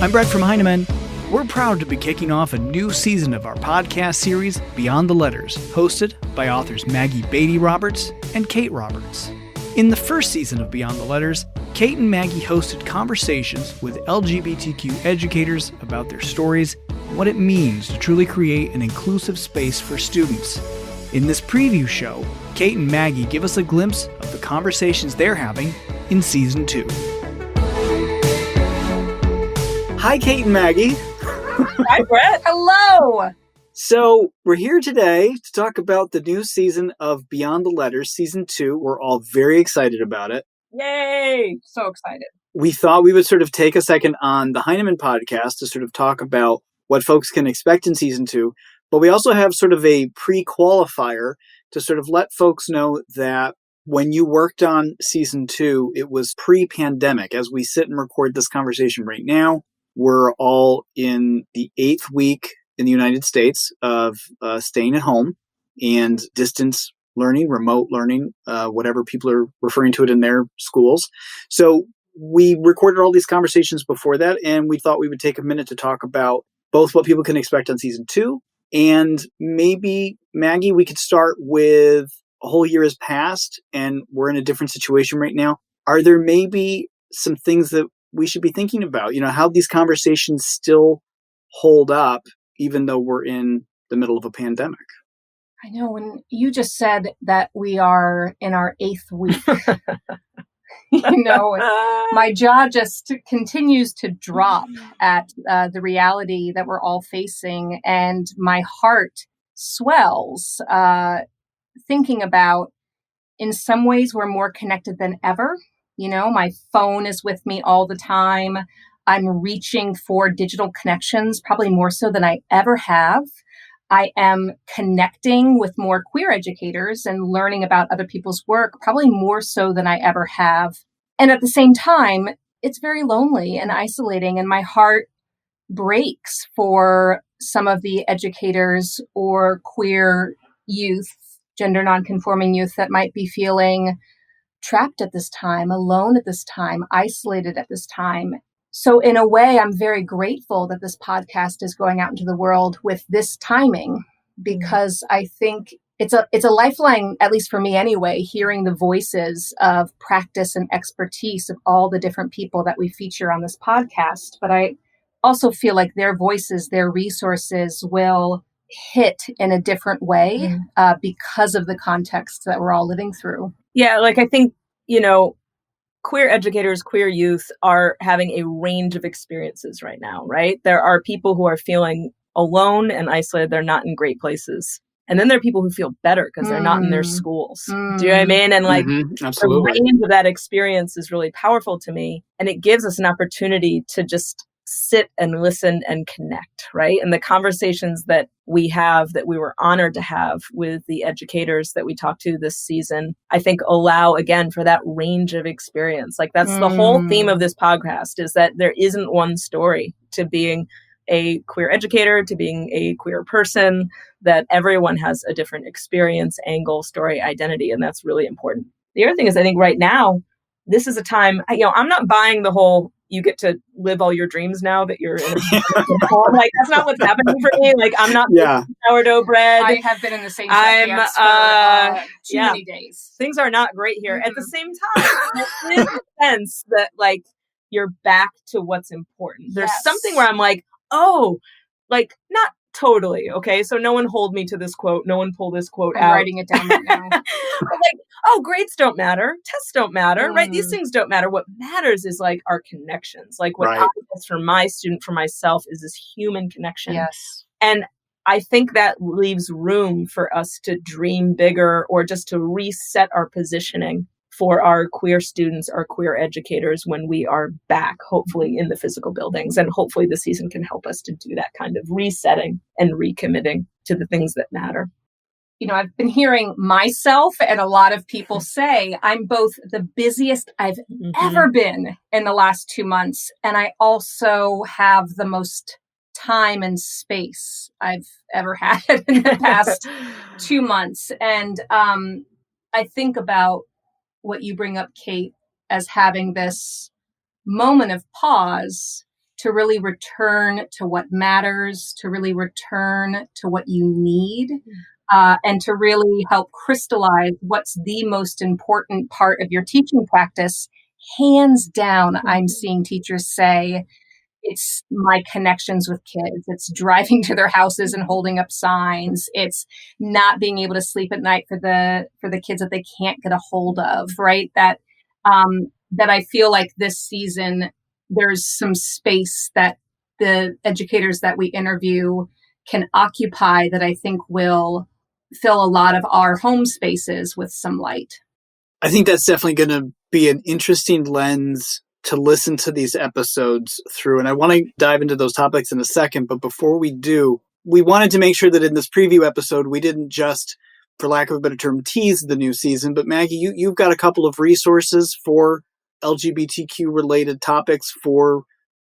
I'm Brett from Heinemann. We're proud to be kicking off a new season of our podcast series, Beyond the Letters, hosted by authors Maggie Beattie-Roberts and Kate Roberts. In the first season of Beyond the Letters, Kate and Maggie hosted conversations with LGBTQ educators about their stories and what it means to truly create an inclusive space for students. In this preview show, Kate and Maggie give us a glimpse of the conversations they're having in Season 2. Hi, Kate and Maggie. Hi, Brett. Hello. So, we're here today to talk about the new season of Beyond the Letters, Season 2. We're all very excited about it. Yay. So excited. We thought we would sort of take a second on the Heinemann podcast to sort of talk about what folks can expect in Season 2. But we also have sort of a pre-qualifier to sort of let folks know that when you worked on Season 2, it was pre-pandemic. As we sit and record this conversation right now, we're all in the 8th week in the United States of staying at home and distance learning, remote learning, whatever people are referring to it in their schools. So we recorded all these conversations before that, and we thought we would take a minute to talk about both what people can expect on Season 2, and maybe, Maggie, we could start with a whole year has passed, and we're in a different situation right now. Are there maybe some things that we should be thinking about? You know, how these conversations still hold up, even though we're in the middle of a pandemic. I know, when you just said that we are in our 8th week, my jaw just continues to drop at the reality that we're all facing. And my heart swells thinking about, in some ways, we're more connected than ever. You know, my phone is with me all the time. I'm reaching for digital connections, probably more so than I ever have. I am connecting with more queer educators and learning about other people's work, probably more so than I ever have. And at the same time, it's very lonely and isolating, and my heart breaks for some of the educators or queer youth, gender nonconforming youth that might be feeling trapped at this time, alone at this time, isolated at this time. So in a way, I'm very grateful that this podcast is going out into the world with this timing, because I think it's a lifeline, at least for me anyway, hearing the voices of practice and expertise of all the different people that we feature on this podcast. But I also feel like their voices, their resources will hit in a different way because of the context that we're all living through. Yeah, like I think, queer educators, queer youth are having a range of experiences right now, right? There are people who are feeling alone and isolated. They're not in great places. And then there are people who feel better because they're not in their schools. Do you know what I mean? And the range of that experience is really powerful to me. And it gives us an opportunity to just sit and listen and connect, right? And the conversations that we have, that we were honored to have with the educators that we talked to this season, I think allow, again, for that range of experience. Like that's the whole theme of this podcast, is that there isn't one story to being a queer educator, to being a queer person, that everyone has a different experience, angle, story, identity. And that's really important. The other thing is, I think right now, this is a time, I'm not buying the whole, you get to live all your dreams now that you're in a like, that's not what's happening for me. Like, I'm not sourdough bread. I have been in the same dance for too many days. Things are not great here. At the same time, there is a sense that, like, you're back to what's important. There's something where I'm like, oh, like, not totally. Okay. So no one hold me to this quote. No one pull this quote out. I'm writing it down right now. But like, oh, grades don't matter. Tests don't matter, right? These things don't matter. What matters is like our connections. Like what I guess for my student, for myself, is this human connection. Yes. And I think that leaves room for us to dream bigger, or just to reset our positioning for our queer students, our queer educators, when we are back, hopefully in the physical buildings. And hopefully the season can help us to do that kind of resetting and recommitting to the things that matter. I've been hearing myself and a lot of people say I'm both the busiest I've ever been in the last 2 months, and I also have the most time and space I've ever had in the past 2 months. And I think about what you bring up, Kate, as having this moment of pause to really return to what matters, to really return to what you need, and to really help crystallize what's the most important part of your teaching practice. Hands down, I'm seeing teachers say, it's my connections with kids. It's driving to their houses and holding up signs. It's not being able to sleep at night for the kids that they can't get a hold of, right? That I feel like this season there's some space that the educators that we interview can occupy that I think will fill a lot of our home spaces with some light. I think that's definitely going to be an interesting lens to listen to these episodes through. And I want to dive into those topics in a second. But before we do, we wanted to make sure that in this preview episode, we didn't just, for lack of a better term, tease the new season. But Maggie, you've got a couple of resources for LGBTQ related topics for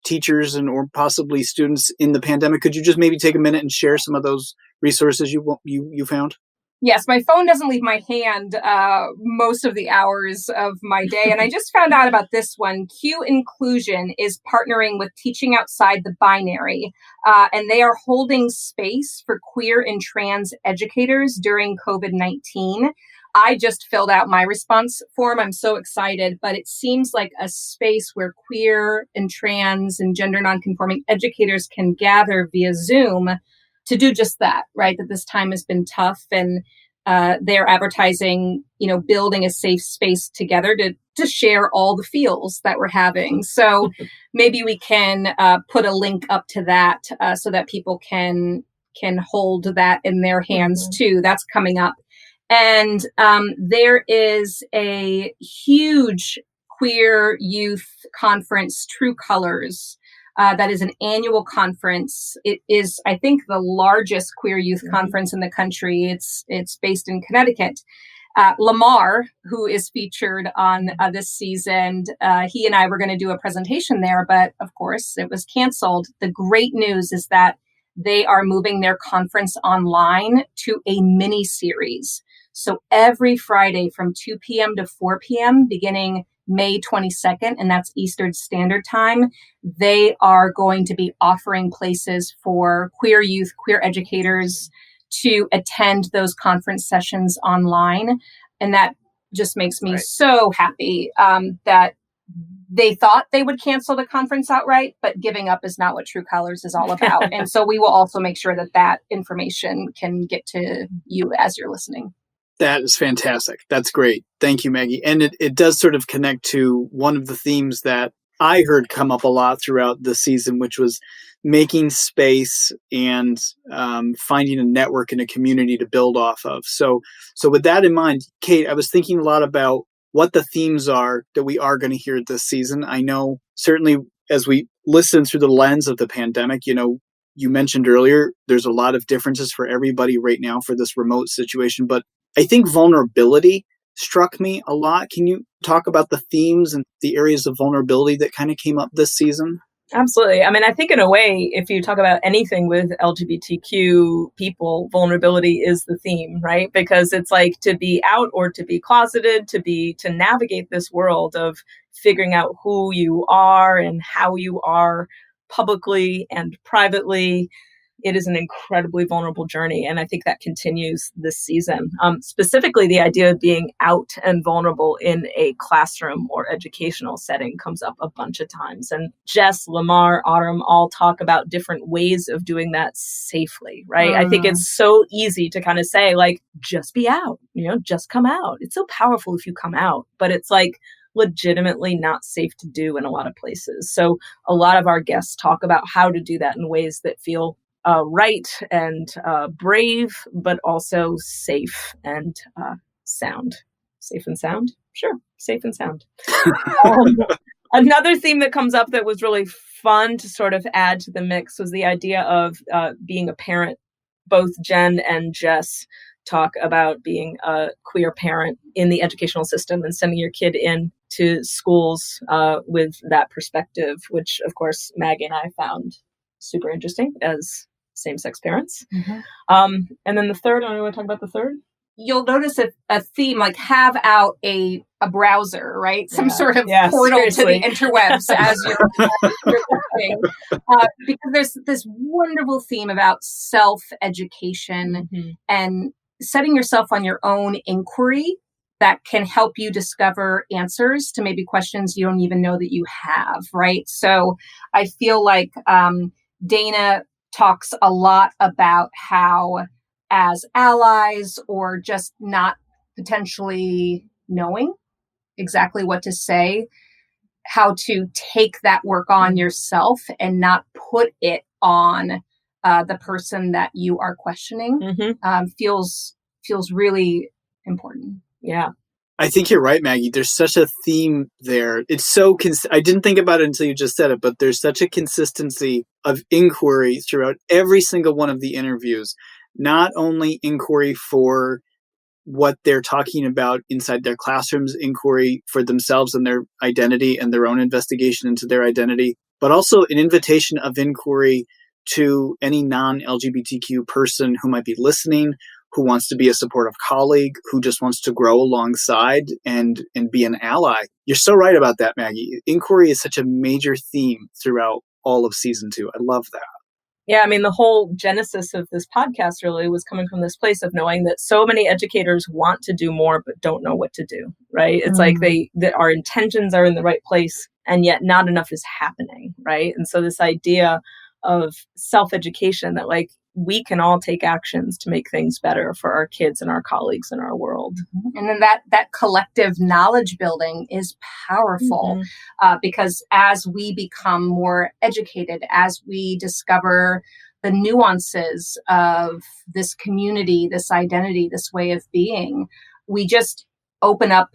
teachers and or possibly students in the pandemic. Could you just maybe take a minute and share some of those resources you found? Yes, my phone doesn't leave my hand most of the hours of my day. And I just found out about this one. Q Inclusion is partnering with Teaching Outside the Binary, and they are holding space for queer and trans educators during COVID-19. I just filled out my response form. I'm so excited, but it seems like a space where queer and trans and gender nonconforming educators can gather via Zoom to do just that, right? That this time has been tough, and they're advertising, building a safe space together to share all the feels that we're having. So maybe we can put a link up to that so that people can hold that in their hands too. That's coming up. And there is a huge queer youth conference, True Colors. That is an annual conference. It is, I think, the largest queer youth conference in the country. It's based in Connecticut. Lamar, who is featured on this season, he and I were going to do a presentation there, but of course it was canceled. The great news is that they are moving their conference online to a mini series. So every Friday from 2 p.m. to 4 p.m., beginning May 22nd, and that's Eastern Standard Time, they are going to be offering places for queer youth, queer educators to attend those conference sessions online. And that just makes me so happy that they thought they would cancel the conference outright, but giving up is not what True Colors is all about. And so we will also make sure that information can get to you as you're listening. That is fantastic. That's great. Thank you, Maggie. And it does sort of connect to one of the themes that I heard come up a lot throughout the season, which was making space and finding a network and a community to build off of. So with that in mind, Kate, I was thinking a lot about what the themes are that we are going to hear this season. I know certainly as we listen through the lens of the pandemic, you mentioned earlier, there's a lot of differences for everybody right now for this remote situation, but I think vulnerability struck me a lot. Can you talk about the themes and the areas of vulnerability that kind of came up this season? Absolutely. I mean, I think in a way, if you talk about anything with LGBTQ people, vulnerability is the theme, right? Because it's like to be out or to be closeted, to navigate this world of figuring out who you are and how you are publicly and privately. It is an incredibly vulnerable journey. And I think that continues this season. Specifically, the idea of being out and vulnerable in a classroom or educational setting comes up a bunch of times. And Jess, Lamar, Autumn all talk about different ways of doing that safely, right? I think it's so easy to kind of say, like, just be out, just come out. It's so powerful if you come out, but it's like legitimately not safe to do in a lot of places. So a lot of our guests talk about how to do that in ways that feel right and brave, but also safe and sound. Safe and sound? Sure, safe and sound. Another theme that comes up that was really fun to sort of add to the mix was the idea of being a parent. Both Jen and Jess talk about being a queer parent in the educational system and sending your kid in to schools with that perspective, which, of course, Maggie and I found super interesting as same-sex parents. And then the third, I want to talk about the third. you'll notice a theme, like have out a browser, right? Some sort of portal seriously. to the interwebs as you're listening. Because there's this wonderful theme about self-education and setting yourself on your own inquiry that can help you discover answers to maybe questions you don't even know that you have, right? So I feel like Dana talks a lot about how, as allies or just not potentially knowing exactly what to say, how to take that work on yourself and not put it on the person that you are questioning feels really important. Yeah. I think you're right, Maggie. There's such a theme there. It's so I didn't think about it until you just said it, but there's such a consistency of inquiry throughout every single one of the interviews. Not only inquiry for what they're talking about inside their classrooms, inquiry for themselves and their identity and their own investigation into their identity, but also an invitation of inquiry to any non-LGBTQ person who might be listening, who wants to be a supportive colleague, who just wants to grow alongside and be an ally. You're so right about that, Maggie. Inquiry is such a major theme throughout all of season 2. I love that. Yeah, I mean, the whole genesis of this podcast really was coming from this place of knowing that so many educators want to do more, but don't know what to do, right? It's like that our intentions are in the right place, and yet not enough is happening, right? And so this idea of self-education that like we can all take actions to make things better for our kids and our colleagues in our world. And then that collective knowledge building is powerful because as we become more educated, as we discover the nuances of this community, this identity, this way of being, we just open up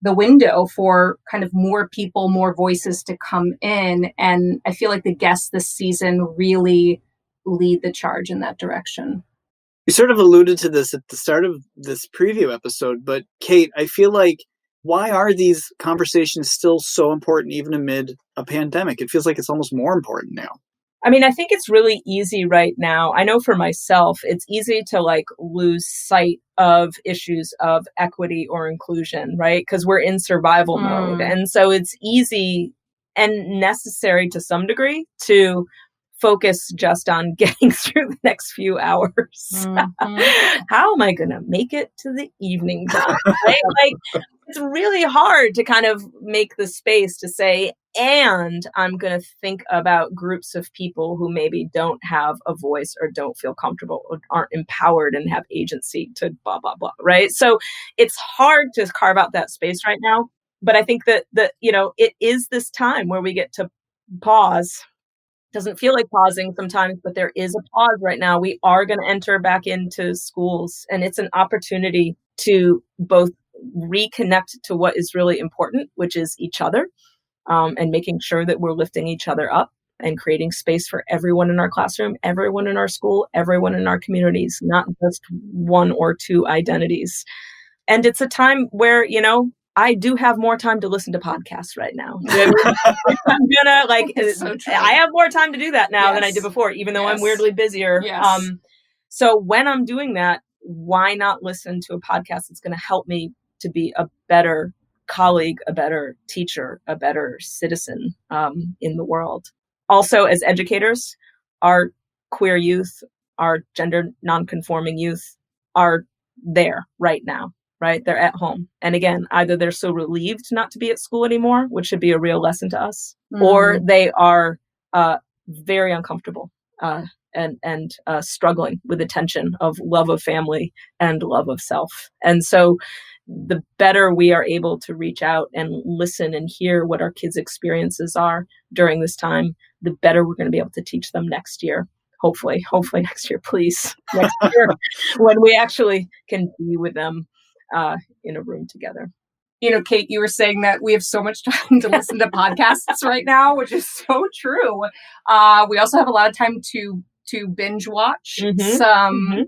the window for kind of more people, more voices to come in. And I feel like the guests this season really lead the charge in that direction. You sort of alluded to this at the start of this preview episode, but Kate, I feel like, why are these conversations still so important even amid a pandemic? It feels like it's almost more important now. I mean, I think it's really easy right now. I know for myself, it's easy to like lose sight of issues of equity or inclusion, right? Because we're in survival mode. And so it's easy and necessary to some degree to focus just on getting through the next few hours. How am I going to make it to the evening time? Right? Like, it's really hard to kind of make the space to say, and I'm going to think about groups of people who maybe don't have a voice or don't feel comfortable or aren't empowered and have agency to blah, blah, blah. Right. So it's hard to carve out that space right now. But I think that it is this time where we get to pause. Doesn't feel like pausing sometimes, but there is a pause right now. We are going to enter back into schools, and it's an opportunity to both reconnect to what is really important, which is each other, and making sure that we're lifting each other up and creating space for everyone in our classroom, everyone in our school, everyone in our communities, not just one or two identities. And it's a time where, I do have more time to listen to podcasts right now. I'm gonna I have more time to do that now than I did before, even though I'm weirdly busier. So when I'm doing that, why not listen to a podcast that's going to help me to be a better colleague, a better teacher, a better citizen in the world? Also, as educators, our queer youth, our gender nonconforming youth are there right now. Right? They're at home. And again, either they're so relieved not to be at school anymore, which should be a real lesson to us, or they are very uncomfortable and struggling with the tension of love of family and love of self. And so the better we are able to reach out and listen and hear what our kids' experiences are during this time, the better we're going to be able to teach them next year. Hopefully next year, please. Next year, when we actually can be with them in a room together. Kate, you were saying that we have so much time to listen to podcasts right now, which is so true. We also have a lot of time to binge watch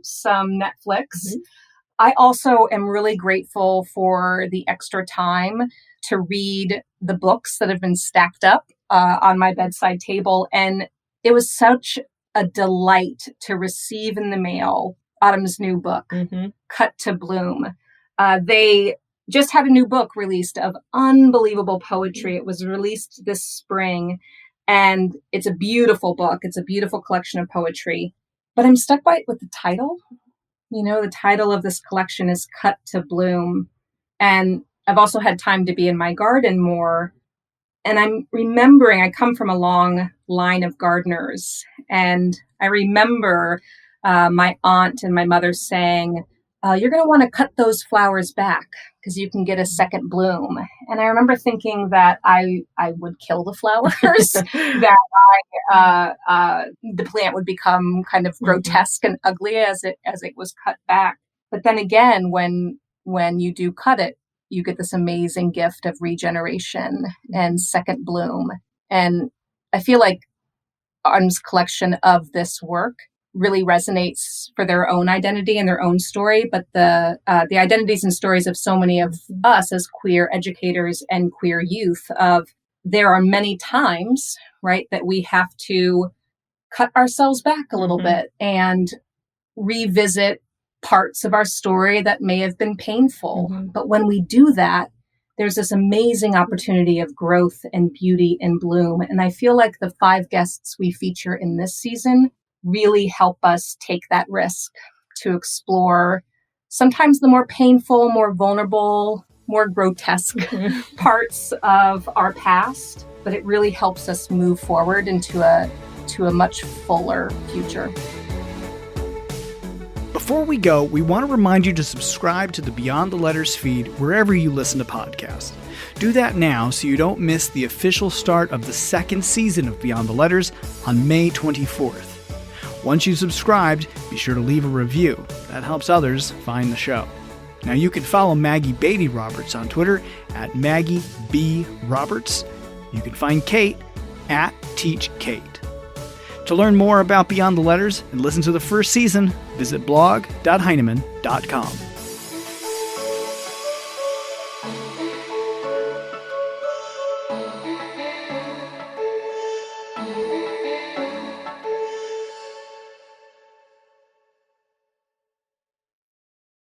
some Netflix. I also am really grateful for the extra time to read the books that have been stacked up on my bedside table. And it was such a delight to receive in the mail Autumn's new book, Cut to Bloom. They just had a new book released of unbelievable poetry. It was released this spring, and it's a beautiful book. It's a beautiful collection of poetry. But I'm stuck with the title. The title of this collection is Cut to Bloom. And I've also had time to be in my garden more. And I'm remembering, I come from a long line of gardeners. And I remember my aunt and my mother saying, you're going to want to cut those flowers back because you can get a second bloom. And I remember thinking that I would kill the flowers, that the plant would become kind of grotesque and ugly as it was cut back. But then again, when you do cut it, you get this amazing gift of regeneration and second bloom. And I feel like Autumn's collection of this work really resonates for their own identity and their own story, but the identities and stories of so many of us as queer educators and queer youth, of there are many times, right, that we have to cut ourselves back a little bit and revisit parts of our story that may have been painful. But when we do that, there's this amazing opportunity of growth and beauty and bloom. And I feel like the 5 guests we feature in this season really help us take that risk to explore sometimes the more painful, more vulnerable, more grotesque parts of our past, but it really helps us move forward into a much fuller future. Before we go, we want to remind you to subscribe to the Beyond the Letters feed wherever you listen to podcasts. Do that now so you don't miss the official start of the 2nd season of Beyond the Letters on May 24th. Once you've subscribed, be sure to leave a review. That helps others find the show. Now you can follow Maggie Beattie-Roberts on Twitter at Maggie B. Roberts. You can find Kate at TeachKate. To learn more about Beyond the Letters and listen to the first season, visit blog.heinemann.com.